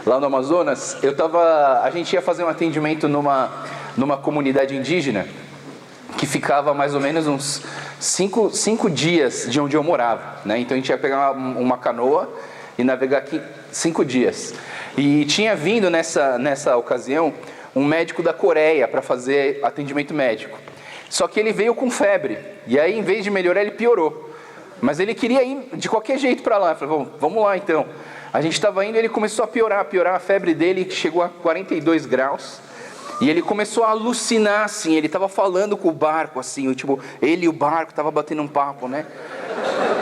lá no Amazonas, a gente ia fazer um atendimento numa comunidade indígena que ficava mais ou menos uns 5 dias de onde eu morava, né? Então a gente ia pegar uma canoa e navegar aqui 5 dias. E tinha vindo nessa ocasião um médico da Coreia para fazer atendimento médico. Só que ele veio com febre, e aí em vez de melhorar ele piorou. Mas ele queria ir de qualquer jeito para lá. Eu falei, vamos lá então. A gente estava indo e ele começou a piorar a febre dele chegou a 42 graus. E ele começou a alucinar, assim, ele estava falando com o barco, assim, ele e o barco estavam batendo um papo, né?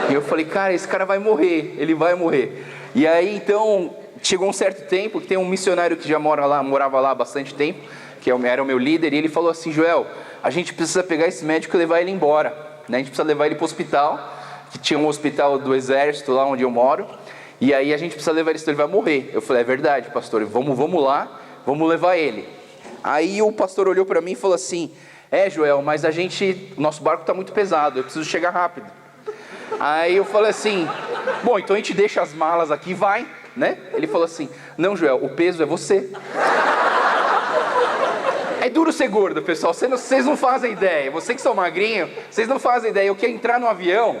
E eu falei, cara, esse cara vai morrer, ele vai morrer. E aí, então, chegou um certo tempo, que tem um missionário que já morava lá há bastante tempo, que era o meu líder, e ele falou assim, Joel, a gente precisa pegar esse médico e levar ele embora, né? A gente precisa levar ele para o hospital, que tinha um hospital do exército lá onde eu moro, e aí a gente precisa levar ele, senão ele vai morrer. Eu falei, é verdade, pastor, vamos lá, vamos levar ele. Aí o pastor olhou para mim e falou assim, Joel, mas nosso barco está muito pesado, eu preciso chegar rápido. Aí eu falei assim, bom, então a gente deixa as malas aqui e vai, né? Ele falou assim, não, Joel, o peso é você. É duro ser gordo, pessoal, vocês não fazem ideia, vocês que são magrinhos, vocês não fazem ideia, eu quero entrar no avião,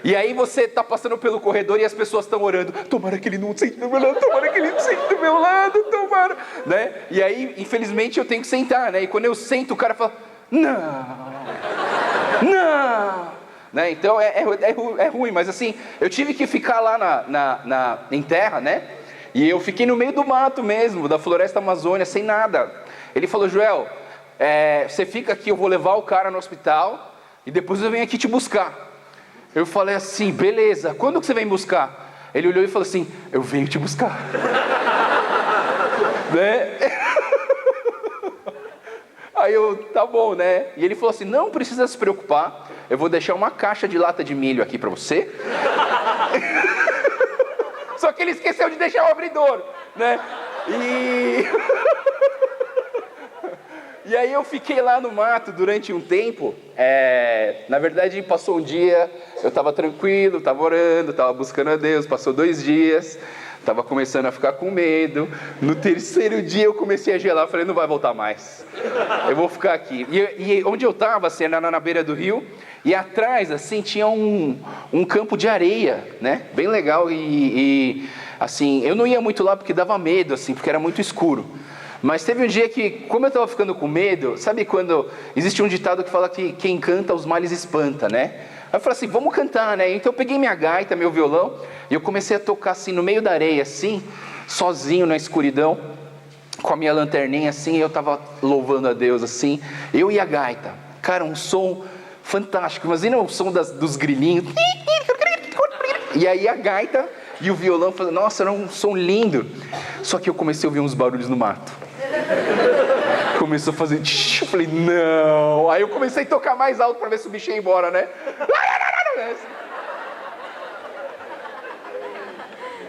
e aí você está passando pelo corredor e as pessoas estão orando, tomara que ele não sente do meu lado, tomara que ele não sente do meu lado, tomara, né? E aí, infelizmente, eu tenho que sentar, né? E quando eu sento, o cara fala, não, né? Então é ruim, mas assim, eu tive que ficar lá em terra, né? E eu fiquei no meio do mato mesmo, da floresta amazônica, sem nada. Ele falou, Joel, você fica aqui, eu vou levar o cara no hospital e depois eu venho aqui te buscar. Eu falei assim, beleza, quando que você vem buscar? Ele olhou e falou assim, eu venho te buscar. Né? Aí eu, tá bom, né? E ele falou assim, não precisa se preocupar, eu vou deixar uma caixa de lata de milho aqui pra você. Só que ele esqueceu de deixar o abridor, né? E aí eu fiquei lá no mato durante um tempo, na verdade passou um dia, eu estava tranquilo, estava orando, estava buscando a Deus, passou 2 dias, estava começando a ficar com medo, no 3º dia eu comecei a gelar, falei, não vai voltar mais, eu vou ficar aqui. E onde eu estava, assim, era na beira do rio, e atrás, assim, tinha um campo de areia, né, bem legal, e assim, eu não ia muito lá porque dava medo, assim, porque era muito escuro. Mas teve um dia que, como eu estava ficando com medo, sabe quando existe um ditado que fala que quem canta os males espanta, né? Aí eu falei assim, vamos cantar, né? Então eu peguei minha gaita, meu violão, e eu comecei a tocar assim no meio da areia, assim, sozinho na escuridão, com a minha lanterninha assim, e eu estava louvando a Deus assim, eu e a gaita. Cara, um som fantástico, imagina o som dos grilinhos. E aí a gaita e o violão, nossa, era um som lindo. Só que eu comecei a ouvir uns barulhos no mato. Começou a fazer, eu falei, não. Aí eu comecei a tocar mais alto para ver se o bicho ia embora, né?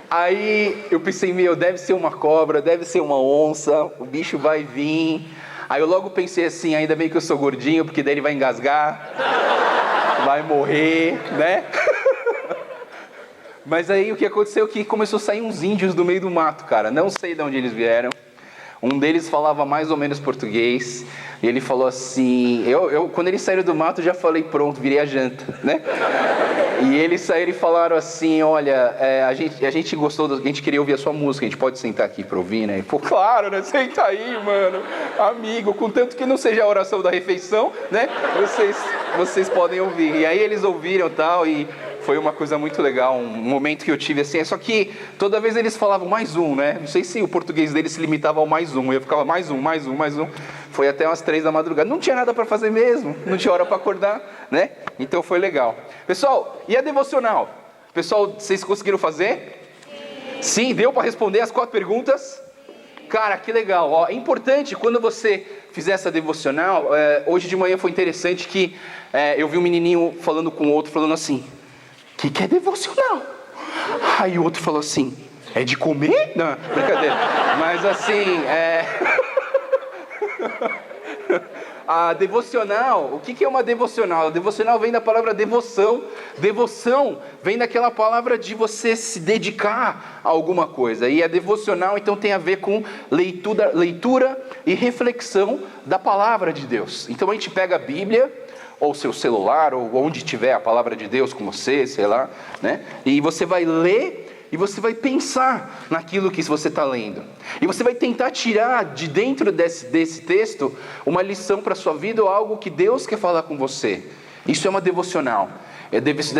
Aí eu pensei, deve ser uma cobra, deve ser uma onça, o bicho vai vir. Aí eu logo pensei assim, ainda bem que eu sou gordinho, porque daí ele vai engasgar, vai morrer, né? Mas aí o que aconteceu é que começou a sair uns índios do meio do mato, cara. Não sei de onde eles vieram. Um deles falava mais ou menos português. E ele falou assim... quando eles saíram do mato, já falei, pronto, virei a janta, né? E eles saíram e falaram assim, olha, a gente gostou, a gente queria ouvir a sua música, a gente pode sentar aqui pra ouvir, né? E, pô, claro, né? Senta aí, mano. Amigo, contanto que não seja a oração da refeição, né? Vocês podem ouvir. E aí eles ouviram e tal, e... foi uma coisa muito legal, um momento que eu tive assim, só que toda vez eles falavam mais um, né? Não sei se o português deles se limitava ao mais um, eu ficava mais um. Foi até umas 3 da madrugada, não tinha nada para fazer mesmo, não tinha hora para acordar, né? Então foi legal. Pessoal, e a devocional? Pessoal, vocês conseguiram fazer? Sim, deu para responder as 4 perguntas? Cara, que legal. Ó, é importante quando você fizer essa devocional, hoje de manhã foi interessante que eu vi um menininho falando com o outro, falando assim, o que é devocional? Aí o outro falou assim, é de comer? Não, brincadeira. Mas assim, a devocional, o que é uma devocional? A devocional vem da palavra devoção. Devoção vem daquela palavra de você se dedicar a alguma coisa. E a devocional, então, tem a ver com leitura e reflexão da palavra de Deus. Então, a gente pega a Bíblia, ou seu celular, ou onde tiver a palavra de Deus com você, sei lá, né? E você vai ler e você vai pensar naquilo que você está lendo. E você vai tentar tirar de dentro desse texto uma lição para a sua vida ou algo que Deus quer falar com você. Isso é uma devocional.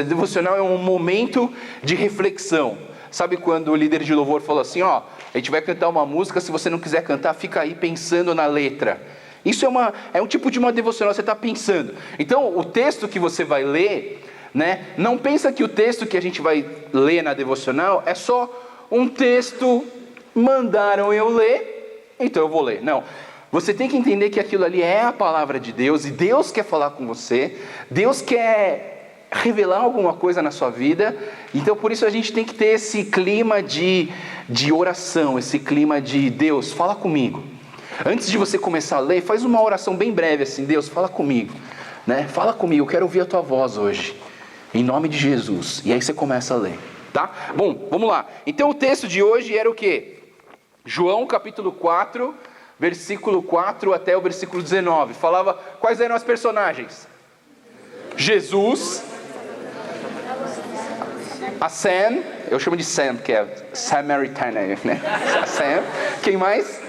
Devocional é um momento de reflexão. Sabe quando o líder de louvor falou assim, ó, a gente vai cantar uma música, se você não quiser cantar, fica aí pensando na letra. Isso é um tipo de uma devocional, você está pensando. Então, o texto que você vai ler, né, não pensa que o texto que a gente vai ler na devocional é só um texto, mandaram eu ler, então eu vou ler. Não, você tem que entender que aquilo ali é a palavra de Deus, e Deus quer falar com você, Deus quer revelar alguma coisa na sua vida, então por isso a gente tem que ter esse clima de oração, esse clima de Deus, fala comigo. Antes de você começar a ler, faz uma oração bem breve assim, Deus, fala comigo, né? Fala comigo, eu quero ouvir a tua voz hoje, em nome de Jesus. E aí você começa a ler, tá? Bom, vamos lá. Então o texto de hoje era o quê? João capítulo 4, versículo 4 até o versículo 19. Falava, quais eram as personagens? Jesus, a Sam, eu chamo de Sam, que é Samaritana, né? A Sam, quem mais?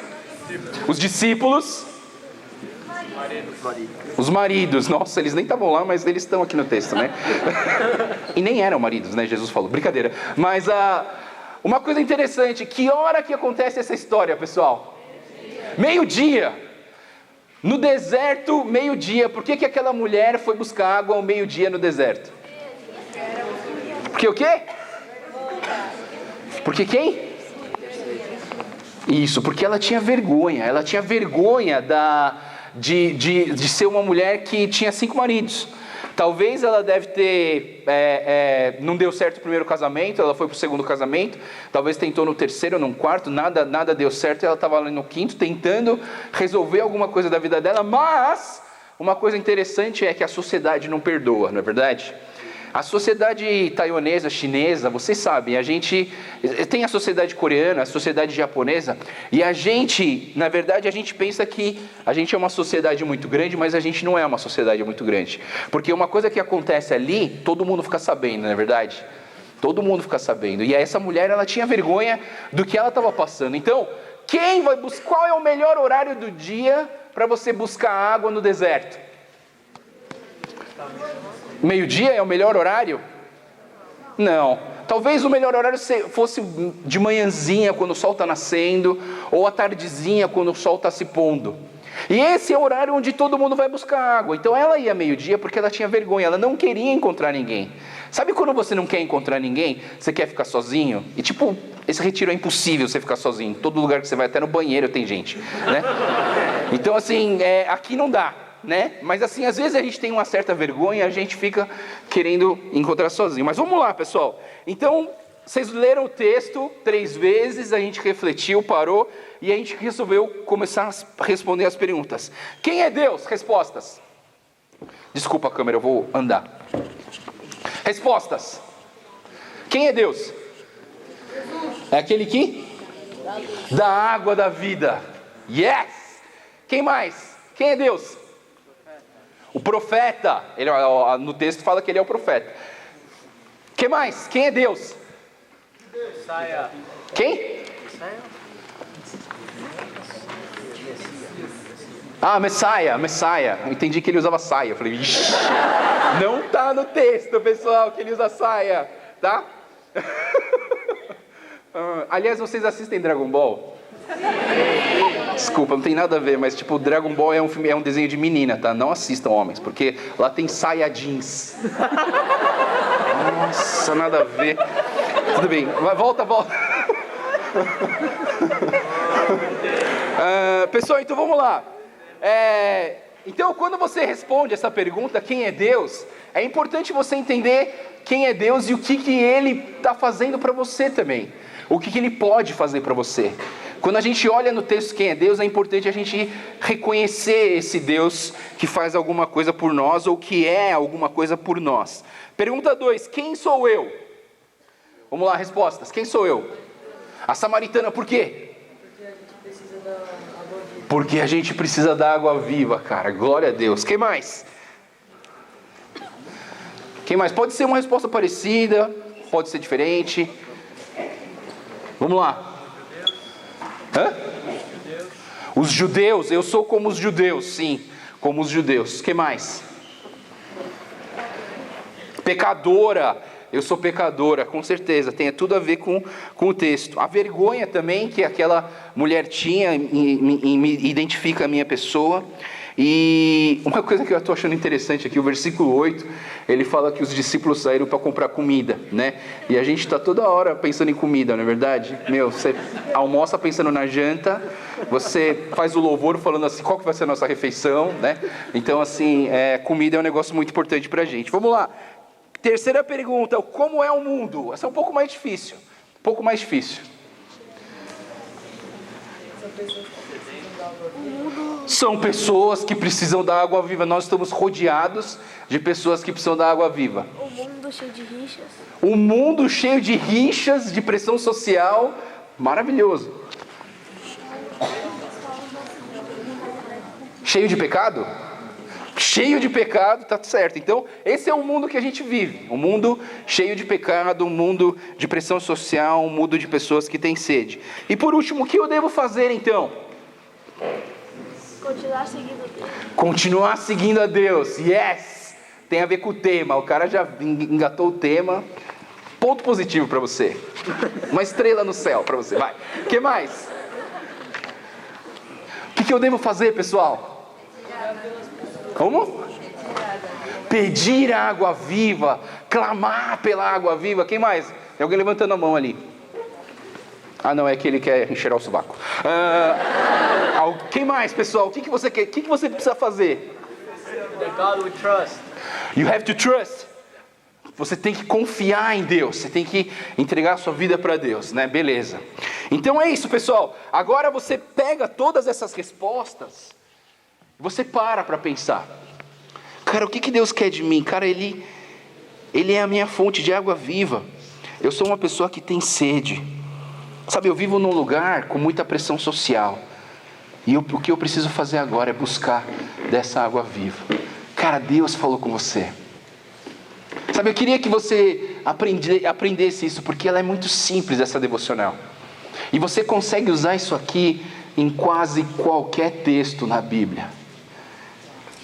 Os discípulos, os maridos, nossa, eles nem estavam lá, mas eles estão aqui no texto, né? E nem eram maridos, né? Jesus falou, brincadeira. Mas uma coisa interessante, que hora que acontece essa história, pessoal? Meio-dia. No deserto, meio-dia. Por que aquela mulher foi buscar água ao meio-dia no deserto? Porque o quê? Porque quem? Isso, porque ela tinha vergonha de ser uma mulher que tinha 5 maridos. Talvez ela deve ter, não deu certo o primeiro casamento, ela foi para o segundo casamento, talvez tentou no terceiro, no quarto, nada deu certo, ela estava ali no quinto, tentando resolver alguma coisa da vida dela, mas uma coisa interessante é que a sociedade não perdoa, não é verdade? A sociedade taiwanesa, chinesa, vocês sabem, a gente tem a sociedade coreana, a sociedade japonesa, e a gente, na verdade, a gente pensa que a gente é uma sociedade muito grande, mas a gente não é uma sociedade muito grande. Porque uma coisa que acontece ali, todo mundo fica sabendo, não é verdade? Todo mundo fica sabendo. E essa mulher, ela tinha vergonha do que ela estava passando. Então, qual é o melhor horário do dia para você buscar água no deserto? Meio-dia é o melhor horário? Não. Talvez o melhor horário fosse de manhãzinha, quando o sol está nascendo, ou à tardezinha, quando o sol está se pondo. E esse é o horário onde todo mundo vai buscar água. Então ela ia meio-dia porque ela tinha vergonha, ela não queria encontrar ninguém. Sabe quando você não quer encontrar ninguém, você quer ficar sozinho? E tipo, esse retiro é impossível você ficar sozinho. Todo lugar que você vai, até no banheiro tem gente, né? Então assim, aqui não dá. Né? Mas assim, às vezes a gente tem uma certa vergonha, a gente fica querendo encontrar sozinho. Mas vamos lá, pessoal. Então, vocês leram o texto 3 vezes, a gente refletiu, parou, e a gente resolveu começar a responder as perguntas. Quem é Deus? Respostas. Desculpa, câmera, eu vou andar. Respostas. Quem é Deus? É aquele que dá água da vida. Yes! Quem mais? Quem é Deus? O profeta, no texto fala que ele é o profeta. Quem mais? Quem é Deus? Messiah. Quem? Ah, Messiah. Eu entendi que ele usava saia. Eu falei, ixi, não tá no texto, pessoal, que ele usa saia, tá? Aliás, vocês assistem Dragon Ball? Desculpa, não tem nada a ver, mas tipo, Dragon Ball é um desenho de menina, tá? Não assistam, homens, porque lá tem saia jeans. Nossa, nada a ver. Tudo bem, volta. Pessoal, então vamos lá. Então, quando você responde essa pergunta, quem é Deus? É importante você entender quem é Deus e o que Ele está fazendo para você também. O que Ele pode fazer para você. Quando a gente olha no texto quem é Deus, é importante a gente reconhecer esse Deus que faz alguma coisa por nós ou que é alguma coisa por nós. Pergunta 2, quem sou eu? Vamos lá, respostas. Quem sou eu? A samaritana, por quê? Porque a gente precisa da água viva, cara. Glória a Deus. Quem mais? Quem mais? Pode ser uma resposta parecida, pode ser diferente. Vamos lá. Hã? Os judeus. Eu sou como os judeus, sim. Como os judeus. Quem mais? Pecadora. Eu sou pecadora, com certeza. Tem tudo a ver com o texto. A vergonha também que aquela mulher tinha me identifica a minha pessoa. E uma coisa que eu estou achando interessante aqui, o versículo 8, ele fala que os discípulos saíram para comprar comida, né? E a gente está toda hora pensando em comida, não é verdade? Você almoça pensando na janta, você faz o louvor falando assim, qual que vai ser a nossa refeição, né? Então, assim, comida é um negócio muito importante para a gente. Vamos lá. Terceira pergunta, como é o mundo? Essa é um pouco mais difícil. São pessoas que precisam da água viva. Nós estamos rodeados de pessoas que precisam da água viva. O mundo cheio de rixas. Um mundo cheio de rixas, de pressão social. Maravilhoso. Cheio de pecado? Cheio de pecado, tá certo. Então, esse é o mundo que a gente vive. Um mundo cheio de pecado, um mundo de pressão social, um mundo de pessoas que têm sede. E por último, o que eu devo fazer então? Continuar seguindo Deus. Continuar seguindo a Deus. Yes! Tem a ver com o tema. O cara já engatou o tema. Ponto positivo para você. Uma estrela no céu para você. Vai. O que mais? O que eu devo fazer, pessoal? Como? Pedir a água viva. Clamar pela água viva. Quem mais? Tem alguém levantando a mão ali. Ah, não, é que ele quer enxerar o sovaco. Quem mais, pessoal? O que você quer? O que você precisa fazer? That God we trust. You have to trust. Você tem que confiar em Deus. Você tem que entregar a sua vida para Deus, né? Beleza. Então é isso, pessoal. Agora você pega todas essas respostas. Você para pensar. Cara, o que Deus quer de mim? Cara, Ele é a minha fonte de água viva. Eu sou uma pessoa que tem sede. Sabe, eu vivo num lugar com muita pressão social. E o que eu preciso fazer agora é buscar dessa água viva. Cara, Deus falou com você. Sabe, eu queria que você aprendesse isso, porque ela é muito simples, essa devocional. E você consegue usar isso aqui em quase qualquer texto na Bíblia.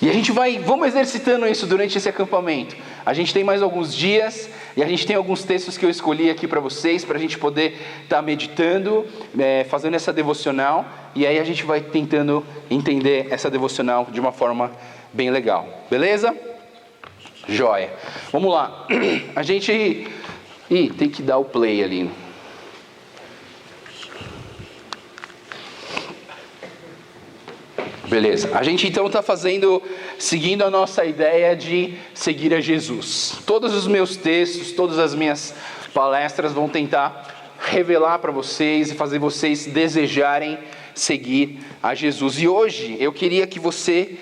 E vamos exercitando isso durante esse acampamento. A gente tem mais alguns dias e a gente tem alguns textos que eu escolhi aqui para vocês, para a gente poder estar meditando, fazendo essa devocional. E aí a gente vai tentando entender essa devocional de uma forma bem legal. Beleza? Joia. Vamos lá. A gente... tem que dar o play ali. Beleza, a gente então está seguindo a nossa ideia de seguir a Jesus. Todos os meus textos, todas as minhas palestras vão tentar revelar para vocês e fazer vocês desejarem seguir a Jesus. E hoje eu queria que você,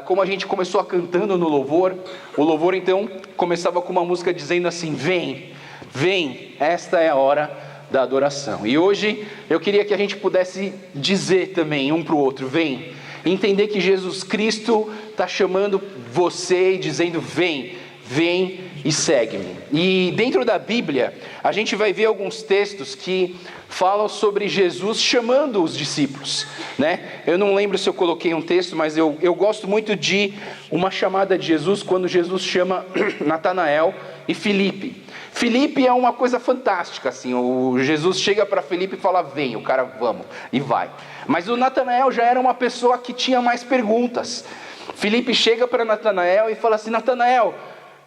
como a gente começou cantando no louvor, o louvor então começava com uma música dizendo assim: vem, vem, esta é a hora da adoração. E hoje eu queria que a gente pudesse dizer também um para o outro: vem. Entender que Jesus Cristo está chamando você e dizendo: vem, vem e segue-me. E dentro da Bíblia, a gente vai ver alguns textos que falam sobre Jesus chamando os discípulos, né? Eu não lembro se eu coloquei um texto, mas eu gosto muito de uma chamada de Jesus, quando Jesus chama Natanael e Filipe. Filipe é uma coisa fantástica, assim, o Jesus chega para Filipe e fala: vem, o cara, vamos, e vai. Mas o Natanael já era uma pessoa que tinha mais perguntas. Filipe chega para Natanael e fala assim: Natanael,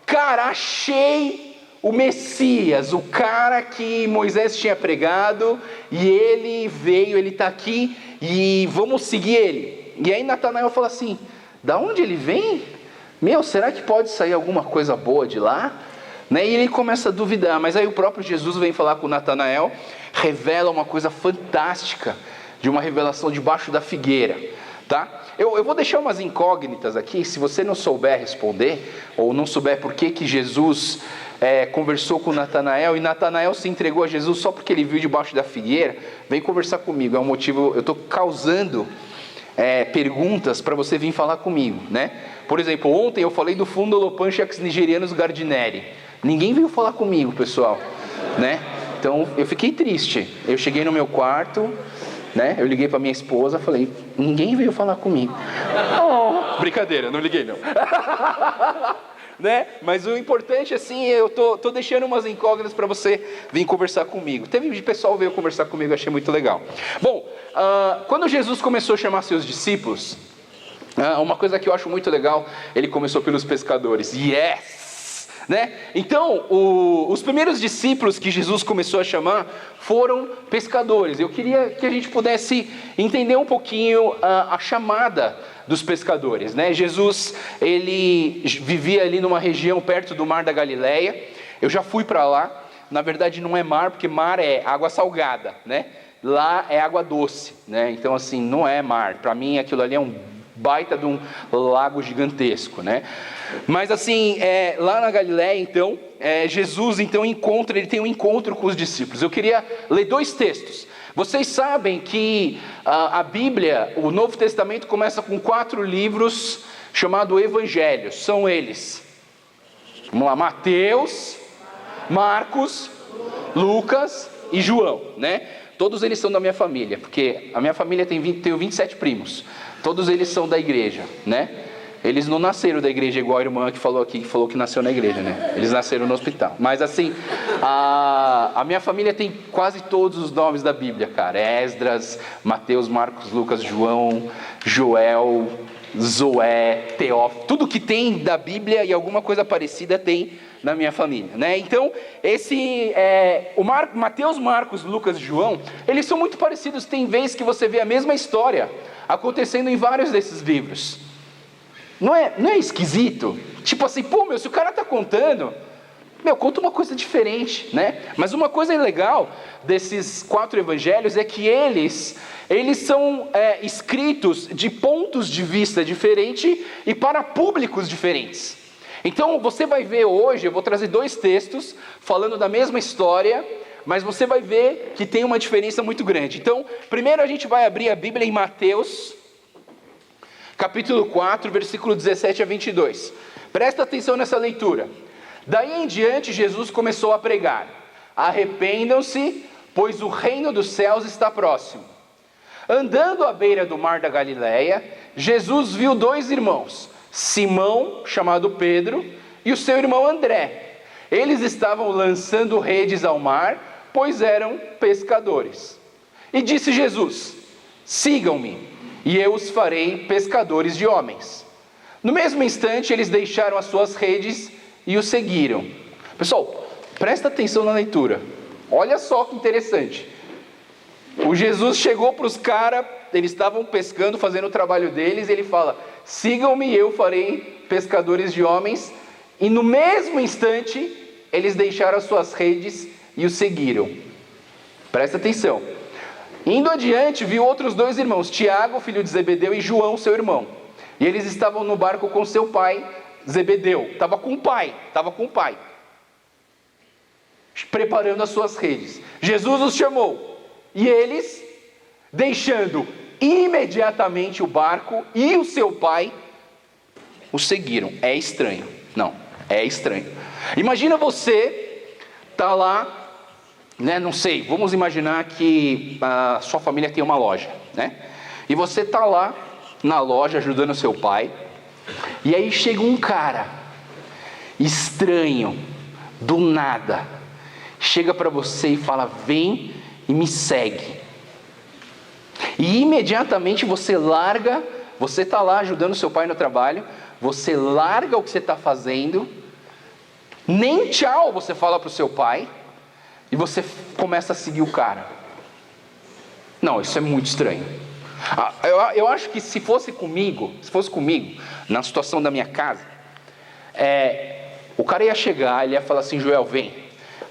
cara, achei o Messias, o cara que Moisés tinha pregado, e ele veio, ele está aqui, e vamos seguir ele. E aí Natanael fala assim: da onde ele vem? Será que pode sair alguma coisa boa de lá? E ele começa a duvidar, mas aí o próprio Jesus vem falar com Natanael, revela uma coisa fantástica. de uma revelação debaixo da figueira, tá? Eu vou deixar umas incógnitas aqui, se você não souber responder, ou não souber por que Jesus conversou com Natanael, e Natanael se entregou a Jesus só porque ele viu debaixo da figueira, vem conversar comigo, é um motivo, eu estou causando perguntas para você vir falar comigo, né? Por exemplo, ontem eu falei do Fundolopanchax nigerianus gardneri, ninguém veio falar comigo, pessoal, né? Então eu fiquei triste, eu cheguei no meu quarto, né? Eu liguei para minha esposa, falei, ninguém veio falar comigo. Oh, brincadeira, não liguei não. Né? Mas o importante, assim, eu tô deixando umas incógnitas para você vir conversar comigo. Teve pessoal que veio conversar comigo, achei muito legal. Bom, quando Jesus começou a chamar seus discípulos, uma coisa que eu acho muito legal, ele começou pelos pescadores. Yes! Né? Então, os primeiros discípulos que Jesus começou a chamar foram pescadores. Eu queria que a gente pudesse entender um pouquinho a chamada dos pescadores, né? Jesus, ele vivia ali numa região perto do Mar da Galileia. Eu já fui para lá. Na verdade não é mar, porque mar é água salgada, né? Lá é água doce, né? Então assim, não é mar. Para mim aquilo ali é um baita de um lago gigantesco, né? Mas assim, lá na Galileia, então, Jesus então ele tem um encontro com os discípulos. Eu queria ler 2 textos. Vocês sabem que a Bíblia, o Novo Testamento, começa com 4 livros chamados Evangelhos. São eles, vamos lá, Mateus, Marcos, Lucas e João, né? Todos eles são da minha família, porque a minha família tenho 27 primos. Todos eles são da igreja, né? Eles não nasceram da igreja igual a irmã que falou aqui, que falou que nasceu na igreja, né? Eles nasceram no hospital. Mas assim, a minha família tem quase todos os nomes da Bíblia, cara. Esdras, Mateus, Marcos, Lucas, João, Joel, Zoé, Teófilo. Tudo que tem da Bíblia e alguma coisa parecida tem na minha família, né? Então, Mateus, Marcos, Lucas e João, eles são muito parecidos. Tem vezes que você vê a mesma história acontecendo em vários desses livros. Não é esquisito? Tipo assim, se o cara está contando, conta uma coisa diferente, né? Mas uma coisa legal desses 4 evangelhos é que eles são escritos de pontos de vista diferentes e para públicos diferentes. Então você vai ver hoje, eu vou trazer 2 textos falando da mesma história, mas você vai ver que tem uma diferença muito grande. Então, primeiro a gente vai abrir a Bíblia em Mateus, capítulo 4, versículo 17 a 22. Presta atenção nessa leitura. Daí em diante Jesus começou a pregar: arrependam-se, pois o reino dos céus está próximo. Andando à beira do mar da Galileia, Jesus viu 2 irmãos, Simão, chamado Pedro, e o seu irmão André. Eles estavam lançando redes ao mar, pois eram pescadores. E disse Jesus: sigam-me, e eu os farei pescadores de homens. No mesmo instante, eles deixaram as suas redes e o seguiram. Pessoal, presta atenção na leitura. Olha só que interessante. O Jesus chegou para os caras, eles estavam pescando, fazendo o trabalho deles, e ele fala: sigam-me e eu farei pescadores de homens. E no mesmo instante, eles deixaram as suas redes e o seguiram. Presta atenção. Indo adiante, viu outros 2 irmãos, Tiago, filho de Zebedeu, e João, seu irmão. E eles estavam no barco com seu pai, Zebedeu. Estava com o pai, preparando as suas redes. Jesus os chamou. E eles, deixando imediatamente o barco e o seu pai, o seguiram. É estranho. Não, é estranho. Imagina você tá lá, né? Não sei, vamos imaginar que a sua família tem uma loja, né? E você tá lá na loja ajudando o seu pai. E aí chega um cara estranho, do nada, chega para você e fala: vem e me segue. E imediatamente você larga, você está lá ajudando seu pai no trabalho, você larga o que você está fazendo, nem tchau você fala para o seu pai, e você começa a seguir o cara. Não, isso é muito estranho. Eu acho que se fosse comigo, na situação da minha casa, o cara ia chegar, ele ia falar assim: Joel, vem.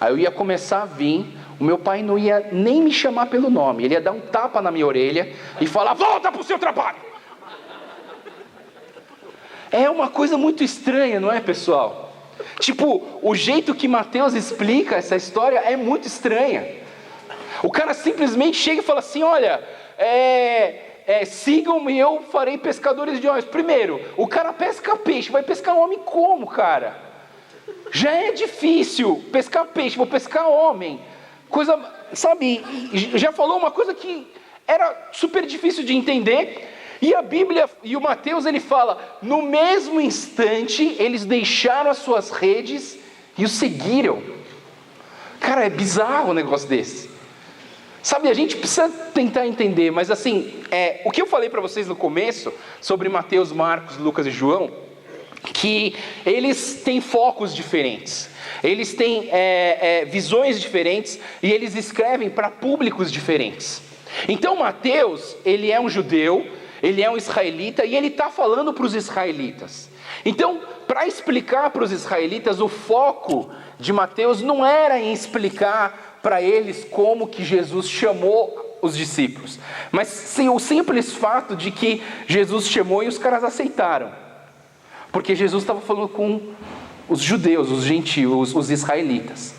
Aí eu ia começar a vir, o meu pai não ia nem me chamar pelo nome. Ele ia dar um tapa na minha orelha e falar: volta para o seu trabalho. É uma coisa muito estranha, não é, pessoal? Tipo, o jeito que Mateus explica essa história é muito estranha. O cara simplesmente chega e fala assim: olha, sigam-me e eu farei pescadores de homens. Primeiro, o cara pesca peixe, vai pescar homem como, cara? Já é difícil pescar peixe, vou pescar homem. Coisa, sabe, já falou uma coisa que era super difícil de entender. E a Bíblia, e o Mateus, ele fala: no mesmo instante, eles deixaram as suas redes e o seguiram. Cara, é bizarro um negócio desse. Sabe, a gente precisa tentar entender, mas assim, o que eu falei para vocês no começo, sobre Mateus, Marcos, Lucas e João, que eles têm focos diferentes, eles têm visões diferentes, e eles escrevem para públicos diferentes. Então Mateus, ele é um judeu, ele é um israelita, e ele está falando para os israelitas. Então, para explicar para os israelitas, o foco de Mateus não era em explicar para eles como que Jesus chamou os discípulos, mas sim o simples fato de que Jesus chamou e os caras aceitaram, porque Jesus estava falando com os judeus, os gentios, os israelitas.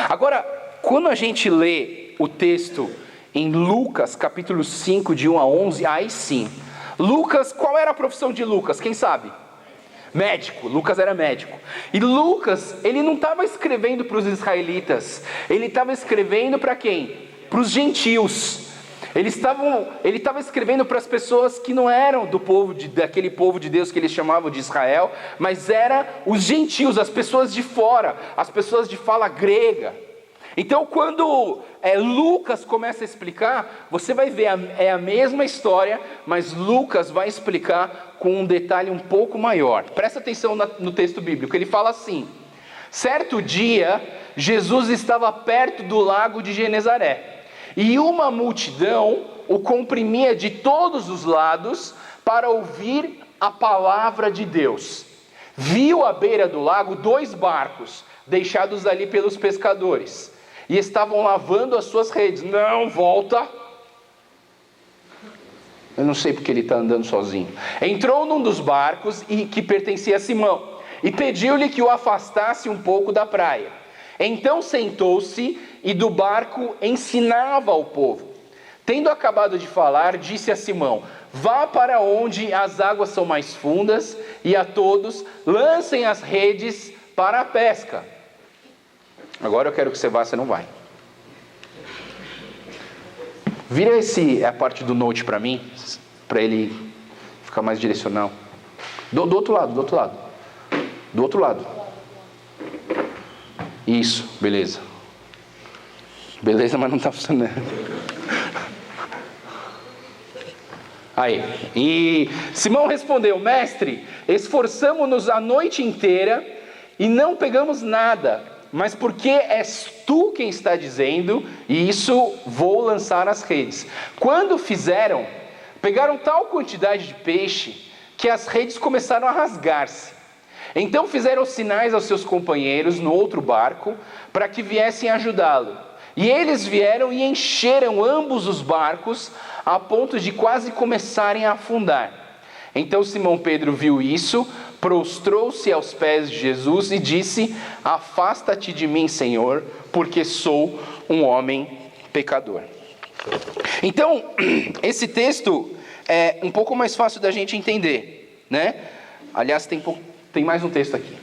Agora, quando a gente lê o texto em Lucas, capítulo 5, de 1 a 11, aí sim. Lucas, qual era a profissão de Lucas? Quem sabe? Médico. Lucas era médico. E Lucas, ele não estava escrevendo para os israelitas. Ele estava escrevendo para quem? Para os gentios. Ele estava escrevendo para as pessoas que não eram daquele povo de Deus que eles chamavam de Israel, mas eram os gentios, as pessoas de fora, as pessoas de fala grega. Então, quando Lucas começa a explicar, você vai ver, é a mesma história, mas Lucas vai explicar com um detalhe um pouco maior. Presta atenção no texto bíblico, ele fala assim: certo dia, Jesus estava perto do lago de Genezaré, e uma multidão o comprimia de todos os lados para ouvir a palavra de Deus. Viu à beira do lago 2 barcos, deixados ali pelos pescadores, e estavam lavando as suas redes. Não, volta. Eu não sei porque ele está andando sozinho. Entrou num dos barcos que pertencia a Simão, e pediu-lhe que o afastasse um pouco da praia. Então sentou-se e do barco ensinava ao povo. Tendo acabado de falar, disse a Simão: vá para onde as águas são mais fundas, e a todos lancem as redes para a pesca. Agora eu quero que você vá, você não vai. Vira a parte do note para mim, para ele ficar mais direcional. Do outro lado, do outro lado. Do outro lado. Isso, beleza. Beleza, mas não está funcionando. Aí, e Simão respondeu: mestre, esforçamo-nos a noite inteira e não pegamos nada, mas porque és tu quem está dizendo, e isso vou lançar as redes. Quando fizeram, pegaram tal quantidade de peixe que as redes começaram a rasgar-se. Então fizeram sinais aos seus companheiros no outro barco para que viessem ajudá-lo. E eles vieram e encheram ambos os barcos a ponto de quase começarem a afundar. Então Simão Pedro viu isso, prostrou-se aos pés de Jesus e disse: afasta-te de mim, Senhor, porque sou um homem pecador. Então, esse texto é um pouco mais fácil da gente entender, né? Aliás, tem mais um texto aqui.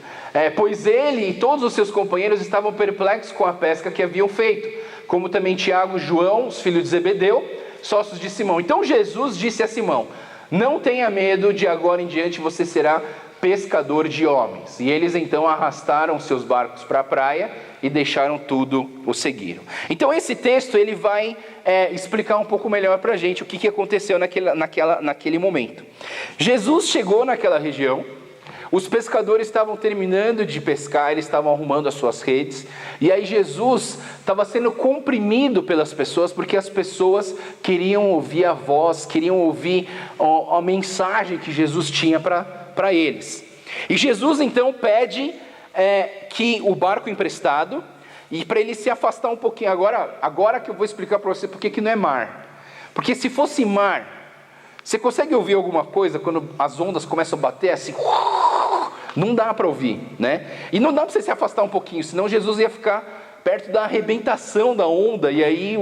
Pois ele e todos os seus companheiros estavam perplexos com a pesca que haviam feito, como também Tiago e João, os filhos de Zebedeu, sócios de Simão. Então Jesus disse a Simão: não tenha medo, de agora em diante você será pescador de homens. E eles então arrastaram seus barcos para a praia e deixaram tudo, o seguiram. Então esse texto ele vai explicar um pouco melhor para a gente o que aconteceu naquele momento. Jesus chegou naquela região. Os pescadores estavam terminando de pescar, eles estavam arrumando as suas redes, e aí Jesus estava sendo comprimido pelas pessoas, porque as pessoas queriam ouvir a voz, queriam ouvir a mensagem que Jesus tinha para eles. E Jesus então pede que o barco emprestado, e para ele se afastar um pouquinho. Agora que eu vou explicar para você por que não é mar. Porque se fosse mar, você consegue ouvir alguma coisa quando as ondas começam a bater assim? Não dá para ouvir, né? E não dá para você se afastar um pouquinho, senão Jesus ia ficar perto da arrebentação da onda, e aí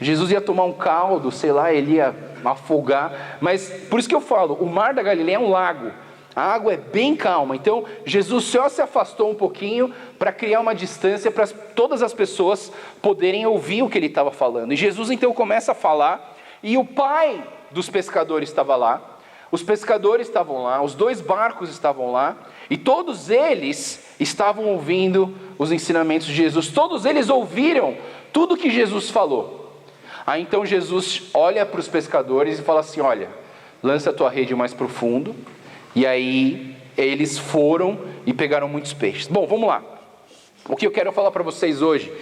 Jesus ia tomar um caldo, sei lá, ele ia afogar. Mas por isso que eu falo, o mar da Galileia é um lago, a água é bem calma. Então Jesus só se afastou um pouquinho para criar uma distância para todas as pessoas poderem ouvir o que ele estava falando. E Jesus então começa a falar, e o pai dos pescadores estava lá, os pescadores estavam lá, os 2 barcos estavam lá, e todos eles estavam ouvindo os ensinamentos de Jesus. Todos eles ouviram tudo que Jesus falou. Aí então Jesus olha para os pescadores e fala assim: olha, lança a tua rede mais profundo. E aí eles foram e pegaram muitos peixes. Bom, vamos lá. O que eu quero falar para vocês hoje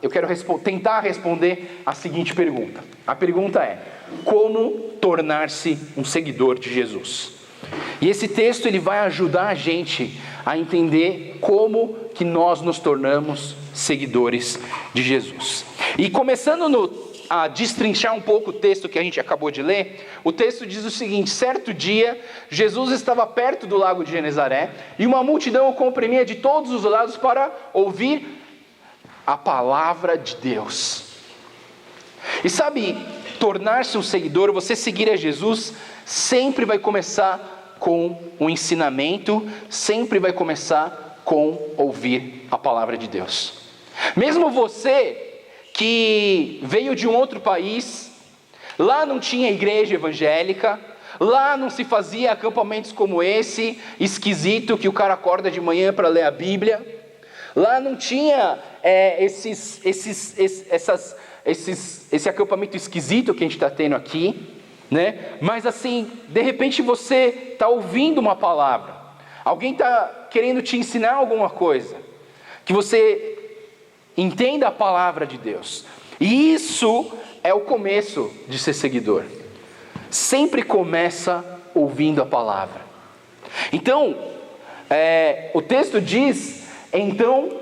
eu quero tentar responder a seguinte pergunta. A pergunta é: como tornar-se um seguidor de Jesus? E esse texto ele vai ajudar a gente a entender como que nós nos tornamos seguidores de Jesus. E começando a destrinchar um pouco o texto que a gente acabou de ler, o texto diz o seguinte: certo dia, Jesus estava perto do lago de Genezaré, e uma multidão o comprimia de todos os lados para ouvir a palavra de Deus. E sabe, tornar-se um seguidor, você seguir a Jesus, sempre vai começar com um ensinamento, sempre vai começar com ouvir a palavra de Deus. Mesmo você que veio de um outro país, lá não tinha igreja evangélica, lá não se fazia acampamentos como esse, esquisito, que o cara acorda de manhã para ler a Bíblia, lá não tinha esse acampamento esquisito que a gente está tendo aqui, né? Mas assim, de repente você está ouvindo uma palavra, alguém está querendo te ensinar alguma coisa, que você entenda a palavra de Deus. E isso é o começo de ser seguidor. Sempre começa ouvindo a palavra. Então, o texto diz: então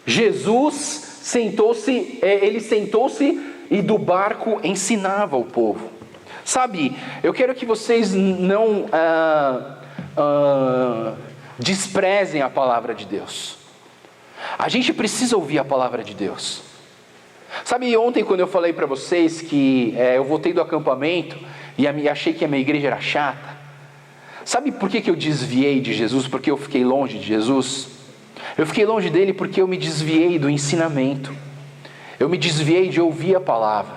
Jesus sentou-se e do barco ensinava o povo. Sabe, eu quero que vocês não desprezem a palavra de Deus. A gente precisa ouvir a palavra de Deus. Sabe, ontem quando eu falei para vocês que eu voltei do acampamento e achei que a minha igreja era chata. Sabe por que eu desviei de Jesus? Porque eu fiquei longe de Jesus? Eu fiquei longe dele porque eu me desviei do ensinamento. Eu me desviei de ouvir a palavra.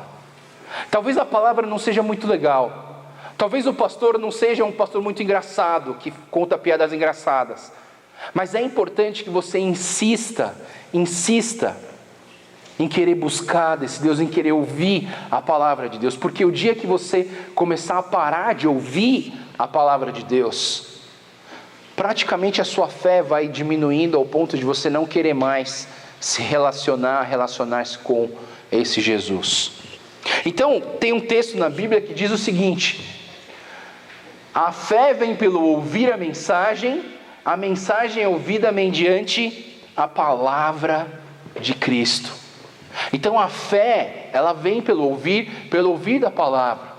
Talvez a palavra não seja muito legal. Talvez o pastor não seja um pastor muito engraçado, que conta piadas engraçadas. Mas é importante que você insista em querer buscar desse Deus, em querer ouvir a palavra de Deus. Porque o dia que você começar a parar de ouvir a palavra de Deus, praticamente a sua fé vai diminuindo ao ponto de você não querer mais se relacionar-se com esse Jesus. Então, tem um texto na Bíblia que diz o seguinte: a fé vem pelo ouvir a mensagem é ouvida mediante a palavra de Cristo. Então a fé, ela vem pelo ouvir da palavra.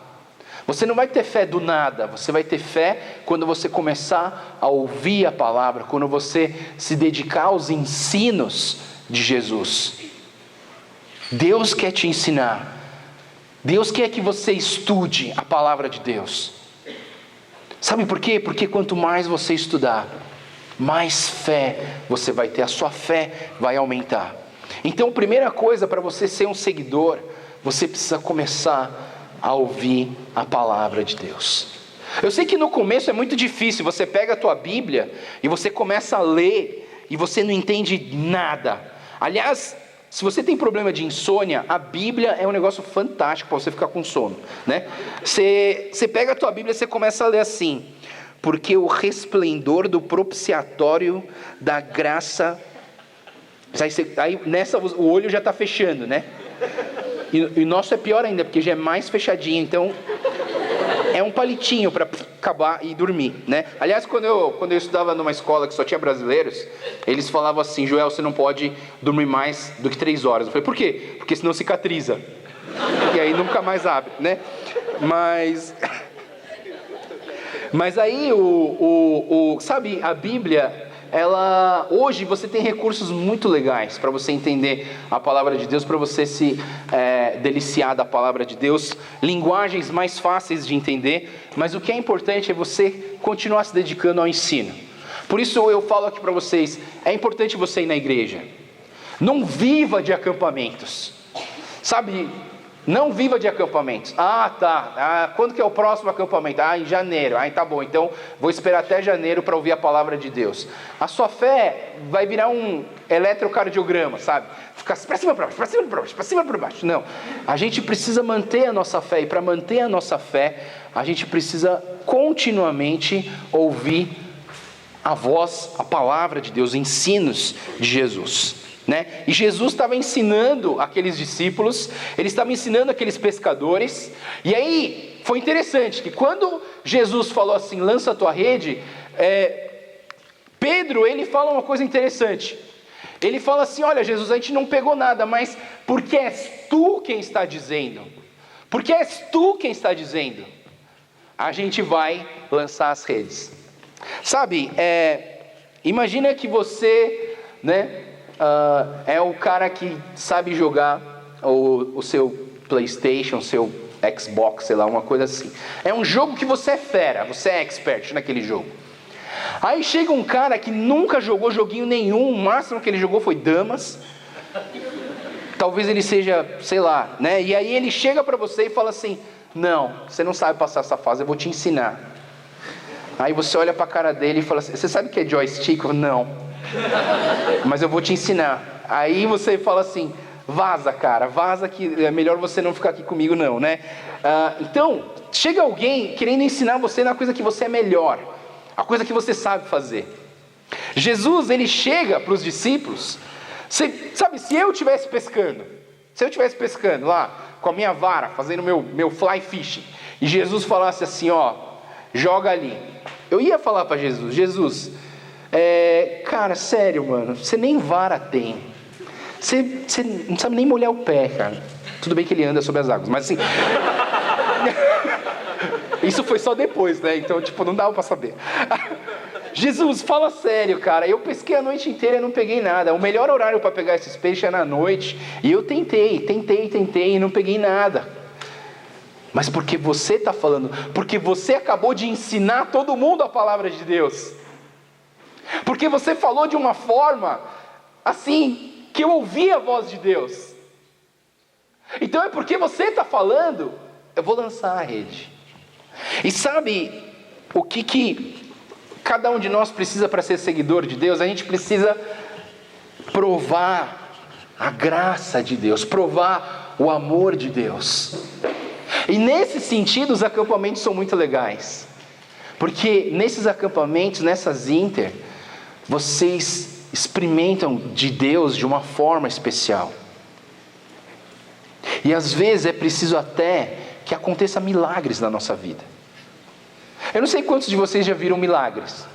Você não vai ter fé do nada, você vai ter fé quando você começar a ouvir a palavra, quando você se dedicar aos ensinos de Jesus. Deus quer te ensinar, Deus quer que você estude a palavra de Deus. Sabe por quê? Porque quanto mais você estudar, mais fé você vai ter, a sua fé vai aumentar. Então, primeira coisa, para você ser um seguidor, você precisa começar a ouvir a palavra de Deus. Eu sei que no começo é muito difícil, você pega a tua Bíblia e você começa a ler e você não entende nada. Aliás, se você tem problema de insônia, a Bíblia é um negócio fantástico para você ficar com sono, né? Você pega a tua Bíblia e você começa a ler assim: porque o resplendor do propiciatório da graça... Aí nessa o olho já está fechando, né? E o nosso é pior ainda, porque já é mais fechadinho. Então é um palitinho para acabar e dormir, né? Aliás, quando eu estudava numa escola que só tinha brasileiros, eles falavam assim: Joel, você não pode dormir mais do que 3 horas. Eu falei: por quê? Porque senão cicatriza. E aí nunca mais abre, né? Mas aí, sabe, a Bíblia, hoje você tem recursos muito legais para você entender a palavra de Deus, para você se deliciar da palavra de Deus, linguagens mais fáceis de entender, mas o que é importante é você continuar se dedicando ao ensino. Por isso eu falo aqui para vocês, é importante você ir na igreja. Não viva de acampamentos, sabe? Não viva de acampamentos. Quando que é o próximo acampamento? Em janeiro. Tá bom, então vou esperar até janeiro para ouvir a palavra de Deus. A sua fé vai virar um eletrocardiograma, sabe? Ficar para cima, para baixo, para cima, para baixo, para cima, para baixo. Não, a gente precisa manter a nossa fé. E para manter a nossa fé, a gente precisa continuamente ouvir a voz, a palavra de Deus, ensinos de Jesus. Né? E Jesus estava ensinando aqueles discípulos, ele estava ensinando aqueles pescadores, e aí foi interessante que quando Jesus falou assim, lança a tua rede, Pedro, ele fala uma coisa interessante, ele fala assim: olha Jesus, a gente não pegou nada, mas porque és tu quem está dizendo, porque és tu quem está dizendo, a gente vai lançar as redes. Sabe, imagina que você, né, é o cara que sabe jogar o seu PlayStation, o seu Xbox, sei lá, uma coisa assim. É um jogo que você é fera, você é expert naquele jogo. Aí chega um cara que nunca jogou joguinho nenhum, o máximo que ele jogou foi damas. Talvez ele seja, sei lá, né? E aí ele chega pra você e fala assim: não, você não sabe passar essa fase, eu vou te ensinar. Aí você olha pra cara dele e fala assim: você sabe o que é joystick? Não. Mas eu vou te ensinar. Aí você fala assim: vaza, cara, vaza, que é melhor você não ficar aqui comigo não, né? Então, chega alguém querendo ensinar você na coisa que você é melhor, a coisa que você sabe fazer. Jesus, ele chega para os discípulos, sabe, se eu estivesse pescando lá, com a minha vara, fazendo meu fly fishing, e Jesus falasse assim: ó, joga ali. Eu ia falar para Jesus: cara, sério, mano, você nem vara tem. Você não sabe nem molhar o pé, cara. Tudo bem que ele anda sobre as águas, mas assim... Isso foi só depois, né? Então, não dava pra saber. Jesus, fala sério, cara. Eu pesquei a noite inteira e não peguei nada. O melhor horário para pegar esses peixes é na noite. E eu tentei e não peguei nada. Mas porque você está falando, porque você acabou de ensinar todo mundo a palavra de Deus. Porque você falou de uma forma, assim, que eu ouvi a voz de Deus. Então é porque você está falando, eu vou lançar a rede. E sabe o que cada um de nós precisa para ser seguidor de Deus? A gente precisa provar a graça de Deus, provar o amor de Deus. E nesse sentido os acampamentos são muito legais. Porque nesses acampamentos, nessas inter, vocês experimentam de Deus de uma forma especial. E às vezes é preciso até que aconteça milagres na nossa vida. Eu não sei quantos de vocês já viram milagres.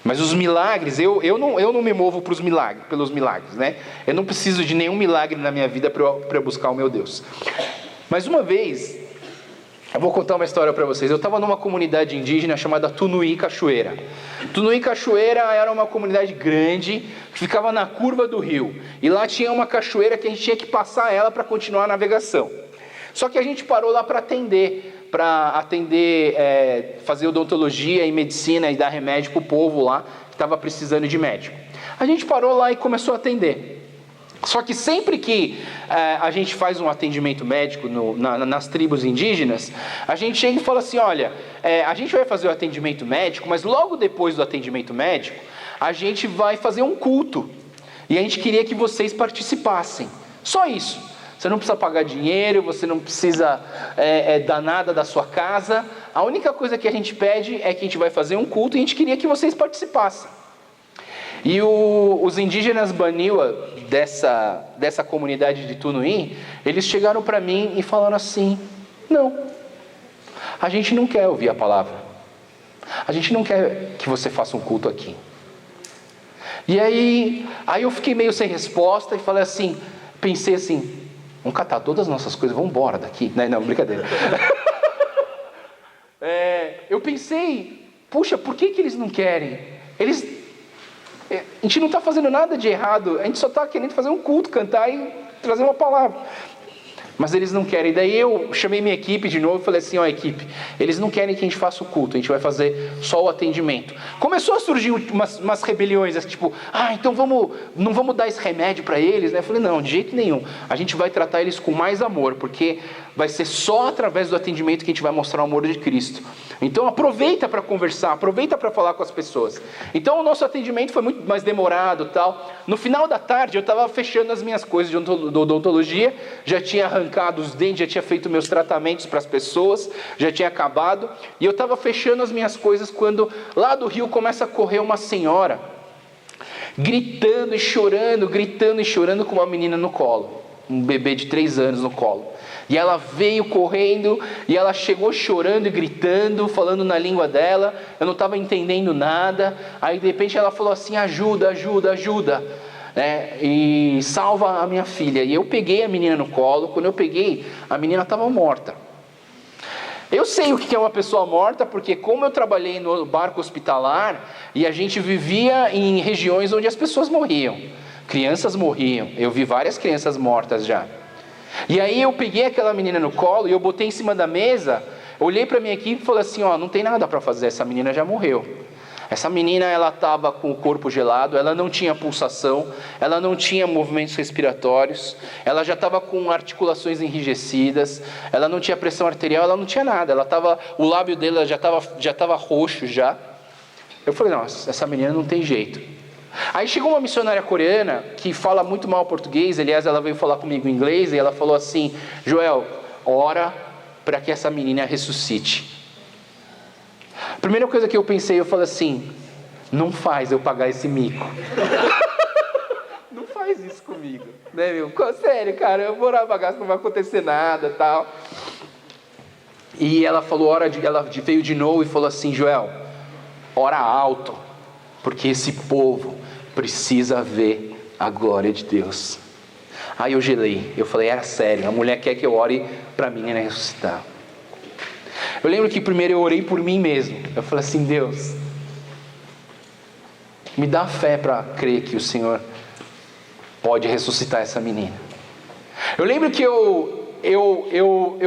Mas os milagres, eu não me movo pelos milagres, né? Eu não preciso de nenhum milagre na minha vida para eu buscar o meu Deus. Mas uma vez, eu vou contar uma história para vocês. Eu estava numa comunidade indígena chamada Tunuí Cachoeira. Tunuí Cachoeira era uma comunidade grande que ficava na curva do rio. E lá tinha uma cachoeira que a gente tinha que passar ela para continuar a navegação. Só que a gente parou lá para atender, fazer odontologia e medicina e dar remédio para o povo lá que estava precisando de médico. A gente parou lá e começou a atender. Só que sempre que a gente faz um atendimento médico nas tribos indígenas, a gente chega e fala assim: olha, a gente vai fazer o atendimento médico, mas logo depois do atendimento médico, a gente vai fazer um culto. E a gente queria que vocês participassem. Só isso. Você não precisa pagar dinheiro, você não precisa dar nada da sua casa. A única coisa que a gente pede é que a gente vai fazer um culto e a gente queria que vocês participassem. E os indígenas Baniwa dessa comunidade de Tunuí, eles chegaram para mim e falaram assim: não, A gente não quer ouvir a palavra. A gente não quer que você faça um culto aqui. E aí eu fiquei meio sem resposta e falei assim, pensei assim, vamos catar todas as nossas coisas, vamos embora daqui. Não, brincadeira. Eu pensei, puxa, por que eles não querem? A gente não está fazendo nada de errado, a gente só está querendo fazer um culto, cantar e trazer uma palavra. Mas eles não querem. Daí eu chamei minha equipe de novo e falei assim, equipe, eles não querem que a gente faça o culto, a gente vai fazer só o atendimento. Começou a surgir umas rebeliões, tipo, então não vamos dar esse remédio para eles, né? Eu falei, não, de jeito nenhum, a gente vai tratar eles com mais amor, porque vai ser só através do atendimento que a gente vai mostrar o amor de Cristo. Então aproveita para conversar, aproveita para falar com as pessoas. Então o nosso atendimento foi muito mais demorado, tal. No final da tarde eu estava fechando as minhas coisas de odontologia, já tinha arrancado os dentes, já tinha feito meus tratamentos para as pessoas, já tinha acabado, e eu estava fechando as minhas coisas quando lá do rio começa a correr uma senhora, gritando e chorando com uma menina no colo, um bebê de 3 anos no colo. E ela veio correndo, e ela chegou chorando e gritando, falando na língua dela, eu não estava entendendo nada. Aí de repente ela falou assim, ajuda, e salva a minha filha. E eu peguei a menina no colo, quando eu peguei, a menina estava morta. Eu sei o que é uma pessoa morta, porque como eu trabalhei no barco hospitalar, e a gente vivia em regiões onde as pessoas morriam, crianças morriam, eu vi várias crianças mortas já. E aí eu peguei aquela menina no colo e eu botei em cima da mesa, olhei para minha equipe e falei assim, não tem nada para fazer, essa menina já morreu. Essa menina, ela estava com o corpo gelado, ela não tinha pulsação, ela não tinha movimentos respiratórios, ela já estava com articulações enrijecidas, ela não tinha pressão arterial, ela não tinha nada, o lábio dela já estava roxo já. Eu falei, nossa, essa menina não tem jeito. Aí chegou uma missionária coreana que fala muito mal português, aliás ela veio falar comigo em inglês e ela falou assim, Joel, ora para que essa menina ressuscite. A primeira coisa que eu pensei, eu falei assim, não faz eu pagar esse mico. Não faz isso comigo, né meu? Sério, cara, eu vou orar pagar, não vai acontecer nada, tal. E ela falou, ela veio de novo e falou assim, Joel, ora alto, porque esse povo precisa ver a glória de Deus. Aí eu gelei, eu falei, era sério, a mulher quer que eu ore para a menina ressuscitar. Eu lembro que primeiro eu orei por mim mesmo, eu falei assim, Deus, me dá fé para crer que o Senhor pode ressuscitar essa menina. Eu lembro que eu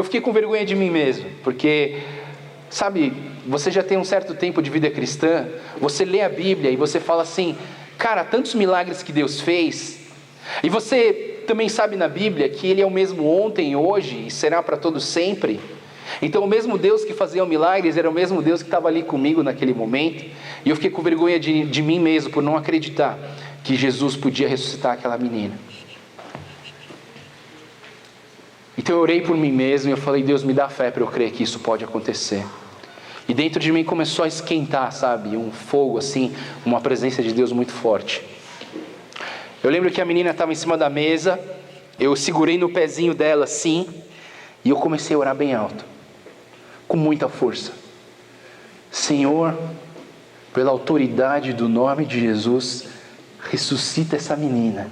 fiquei com vergonha de mim mesmo, porque, sabe, você já tem um certo tempo de vida cristã, você lê a Bíblia e você fala assim, cara, tantos milagres que Deus fez, e você também sabe na Bíblia que Ele é o mesmo ontem, hoje e será para todo sempre. Então o mesmo Deus que fazia milagres era o mesmo Deus que estava ali comigo naquele momento, e eu fiquei com vergonha de mim mesmo por não acreditar que Jesus podia ressuscitar aquela menina. Então eu orei por mim mesmo e eu falei, Deus, me dá fé para eu crer que isso pode acontecer. E dentro de mim começou a esquentar, sabe, um fogo assim, uma presença de Deus muito forte. Eu lembro que a menina estava em cima da mesa, eu segurei no pezinho dela assim, e eu comecei a orar bem alto, com muita força. Senhor, pela autoridade do nome de Jesus, ressuscita essa menina.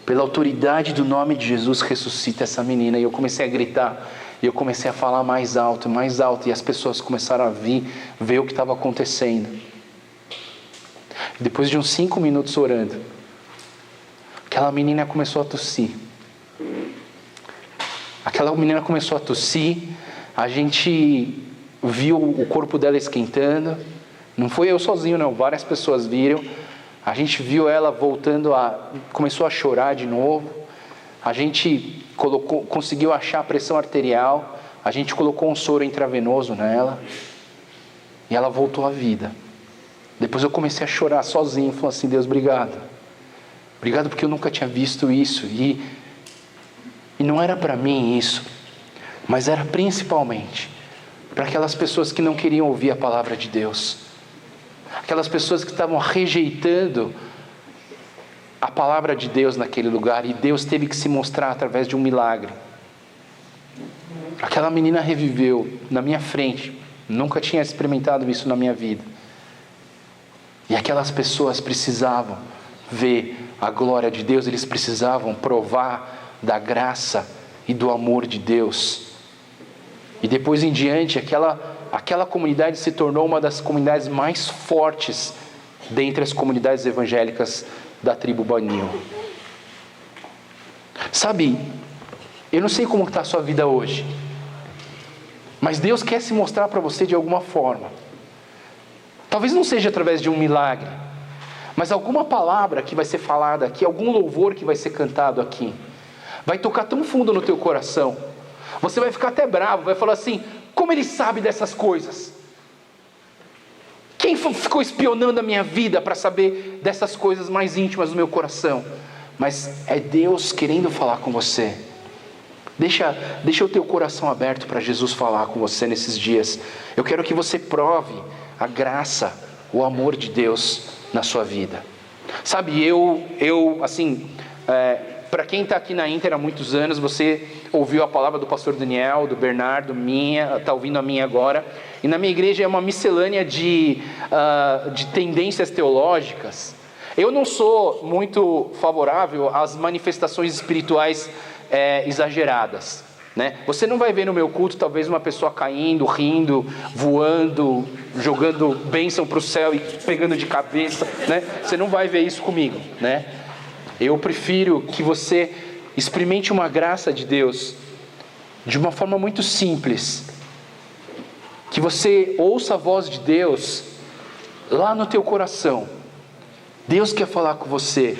Pela autoridade do nome de Jesus, ressuscita essa menina. E eu comecei a gritar, e eu comecei a falar mais alto, e as pessoas começaram a ver o que estava acontecendo. Depois de uns 5 minutos orando, aquela menina começou a tossir. A gente viu o corpo dela esquentando. Não foi eu sozinho não, várias pessoas viram. A gente viu ela começou a chorar de novo. A gente conseguiu achar a pressão arterial. A gente colocou um soro intravenoso nela. E ela voltou à vida. Depois eu comecei a chorar sozinho. Falei assim, Deus, obrigado. Obrigado porque eu nunca tinha visto isso. E não era para mim isso. Mas era principalmente para aquelas pessoas que não queriam ouvir a palavra de Deus. Aquelas pessoas que estavam rejeitando a palavra de Deus naquele lugar. E Deus teve que se mostrar através de um milagre. Aquela menina reviveu na minha frente. Nunca tinha experimentado isso na minha vida. E aquelas pessoas precisavam ver a glória de Deus. Eles precisavam provar da graça e do amor de Deus. E depois em diante, aquela comunidade se tornou uma das comunidades mais fortes dentre as comunidades evangélicas da tribo Banil. Sabe, eu não sei como está a sua vida hoje, mas Deus quer se mostrar para você de alguma forma. Talvez não seja através de um milagre, mas alguma palavra que vai ser falada aqui, algum louvor que vai ser cantado aqui, vai tocar tão fundo no teu coração. Você vai ficar até bravo, vai falar assim: como ele sabe dessas coisas? Quem ficou espionando a minha vida para saber dessas coisas mais íntimas do meu coração? Mas é Deus querendo falar com você. Deixa o teu coração aberto para Jesus falar com você nesses dias. Eu quero que você prove a graça, o amor de Deus na sua vida. Sabe, para quem está aqui na Inter há muitos anos, você ouviu a palavra do pastor Daniel, do Bernardo, minha, está ouvindo a minha agora. E na minha igreja é uma miscelânea de tendências teológicas. Eu não sou muito favorável às manifestações espirituais exageradas, né? Você não vai ver no meu culto talvez uma pessoa caindo, rindo, voando, jogando bênção para o céu e pegando de cabeça, né? Você não vai ver isso comigo, né? Eu prefiro que você experimente uma graça de Deus de uma forma muito simples, que você ouça a voz de Deus lá no teu coração. Deus quer falar com você.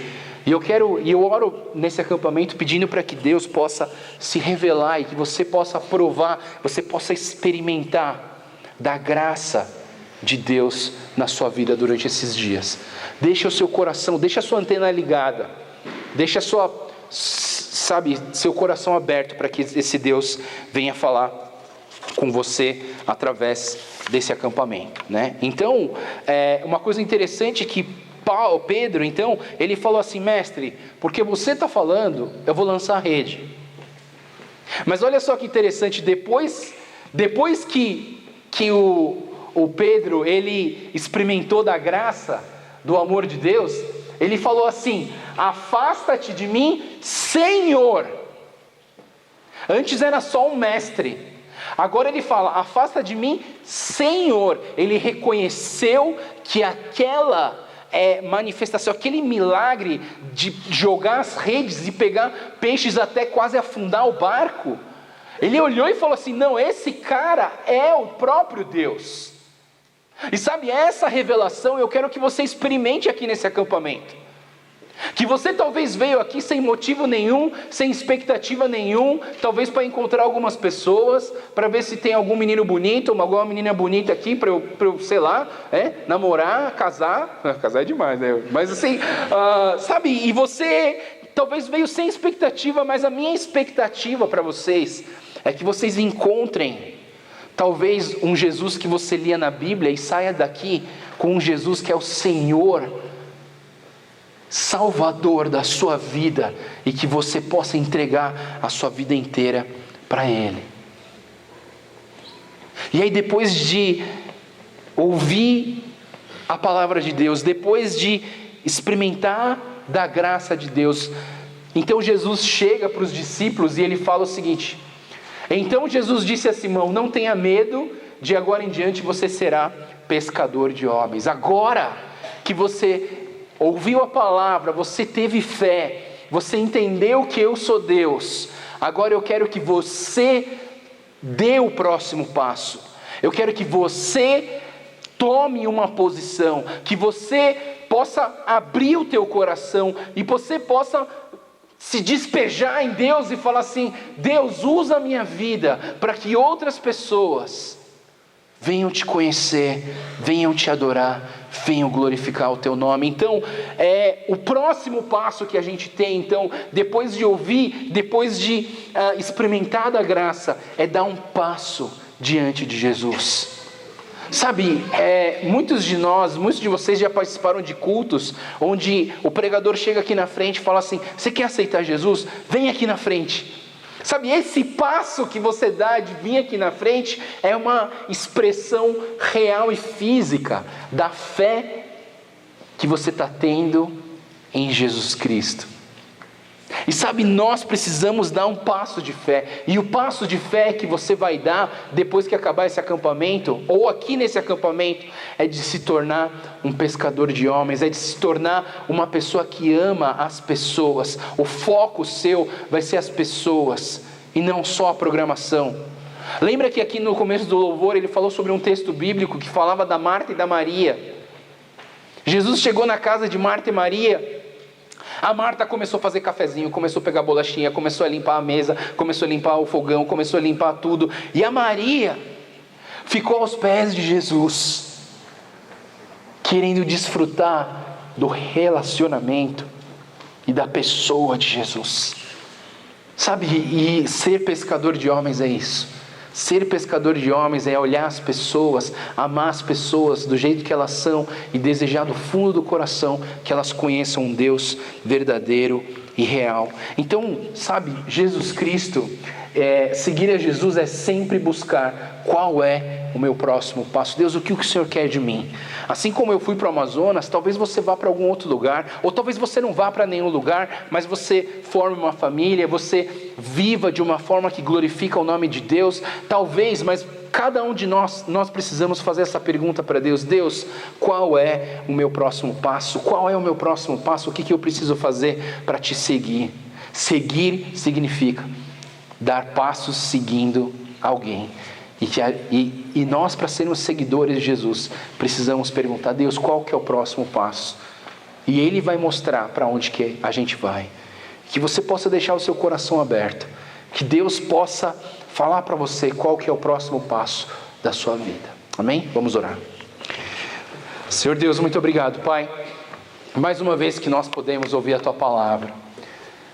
E eu oro nesse acampamento pedindo para que Deus possa se revelar e que você possa provar, você possa experimentar da graça de Deus na sua vida durante esses dias. Deixa o seu coração, deixa a sua antena ligada, deixa seu coração aberto para que esse Deus venha falar com você através desse acampamento, né? Então, uma coisa interessante é que Pedro, então, ele falou assim: mestre, porque você está falando, eu vou lançar a rede. Mas olha só que interessante, depois que o Pedro, ele experimentou da graça, do amor de Deus, ele falou assim: afasta-te de mim, Senhor. Antes era só um mestre, agora ele fala: afasta de mim, Senhor. Ele reconheceu que aquela manifestação, aquele milagre de jogar as redes e pegar peixes até quase afundar o barco, ele olhou e falou assim: não, esse cara é o próprio Deus. E sabe, essa revelação eu quero que você experimente aqui nesse acampamento. Que você talvez veio aqui sem motivo nenhum, sem expectativa nenhum, talvez para encontrar algumas pessoas, para ver se tem algum menino bonito, ou alguma menina bonita aqui, para eu sei lá, namorar, casar. Casar é demais, né? Mas assim, sabe, e você talvez veio sem expectativa, mas a minha expectativa para vocês é que vocês encontrem talvez um Jesus que você lia na Bíblia e saia daqui com um Jesus que é o Senhor, Salvador da sua vida, e que você possa entregar a sua vida inteira para Ele. E aí, depois de ouvir a palavra de Deus, depois de experimentar da graça de Deus, então Jesus chega para os discípulos e ele fala o seguinte: então Jesus disse a Simão: não tenha medo, de agora em diante você será pescador de homens. Agora que você ouviu a palavra, você teve fé, você entendeu que eu sou Deus, agora eu quero que você dê o próximo passo. Eu quero que você tome uma posição, que você possa abrir o teu coração e você possa se despejar em Deus e falar assim: Deus, usa a minha vida para que outras pessoas venham te conhecer, venham te adorar, venham glorificar o teu nome. Então, o próximo passo que a gente tem, então, depois de ouvir, depois de experimentar da graça, é dar um passo diante de Jesus. Sabe, muitos de vocês já participaram de cultos onde o pregador chega aqui na frente e fala assim: você quer aceitar Jesus? Vem aqui na frente. Sabe, esse passo que você dá de vir aqui na frente é uma expressão real e física da fé que você está tendo em Jesus Cristo. E sabe, nós precisamos dar um passo de fé. E o passo de fé que você vai dar depois que acabar esse acampamento, ou aqui nesse acampamento, é de se tornar um pescador de homens, é de se tornar uma pessoa que ama as pessoas. O foco seu vai ser as pessoas e não só a programação. Lembra que aqui no começo do louvor ele falou sobre um texto bíblico que falava da Marta e da Maria. Jesus chegou na casa de Marta e Maria. A Marta começou a fazer cafezinho, começou a pegar bolachinha, começou a limpar a mesa, começou a limpar o fogão, começou a limpar tudo. E a Maria ficou aos pés de Jesus, querendo desfrutar do relacionamento e da pessoa de Jesus. Sabe, e ser pescador de homens é isso. Ser pescador de homens é olhar as pessoas, amar as pessoas do jeito que elas são e desejar do fundo do coração que elas conheçam um Deus verdadeiro e real. Então, sabe, Jesus Cristo, seguir a Jesus é sempre buscar qual é o meu próximo passo. Deus, o que o Senhor quer de mim? Assim como eu fui para o Amazonas, talvez você vá para algum outro lugar, ou talvez você não vá para nenhum lugar, mas você forme uma família, você viva de uma forma que glorifica o nome de Deus. Talvez, mas cada um de nós precisamos fazer essa pergunta para Deus. Deus, qual é o meu próximo passo? Qual é o meu próximo passo? O que eu preciso fazer para te seguir? Seguir significa dar passos seguindo alguém. E nós, para sermos seguidores de Jesus, precisamos perguntar: Deus, qual que é o próximo passo? E Ele vai mostrar para onde que a gente vai. Que você possa deixar o seu coração aberto, que Deus possa falar para você qual que é o próximo passo da sua vida. Amém? Vamos orar. Senhor Deus, muito obrigado, Pai, mais uma vez que nós podemos ouvir a Tua palavra.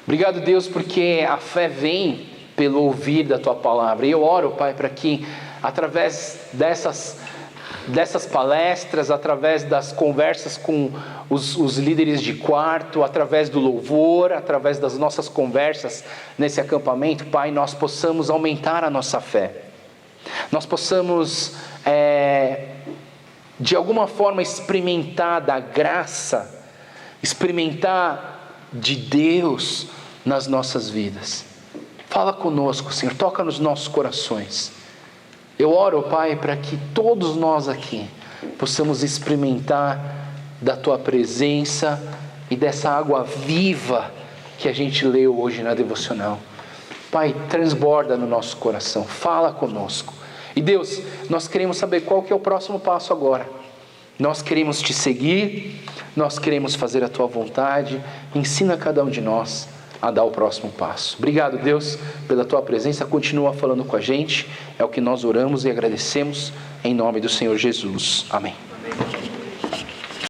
Obrigado, Deus, porque a fé vem pelo ouvir da Tua palavra. E eu oro, Pai, para que através dessas palestras, através das conversas com os líderes de quarto, através do louvor, através das nossas conversas nesse acampamento, Pai, nós possamos aumentar a nossa fé. Nós possamos, de alguma forma, experimentar da graça, experimentar de Deus nas nossas vidas. Fala conosco, Senhor, toca nos nossos corações. Eu oro, Pai, para que todos nós aqui possamos experimentar da Tua presença e dessa água viva que a gente leu hoje na devocional. Pai, transborda no nosso coração, fala conosco. E Deus, nós queremos saber qual que é o próximo passo agora. Nós queremos Te seguir, nós queremos fazer a Tua vontade. Ensina cada um de nós a dar o próximo passo. Obrigado, Deus, pela Tua presença. Continua falando com a gente. É o que nós oramos e agradecemos em nome do Senhor Jesus. Amém.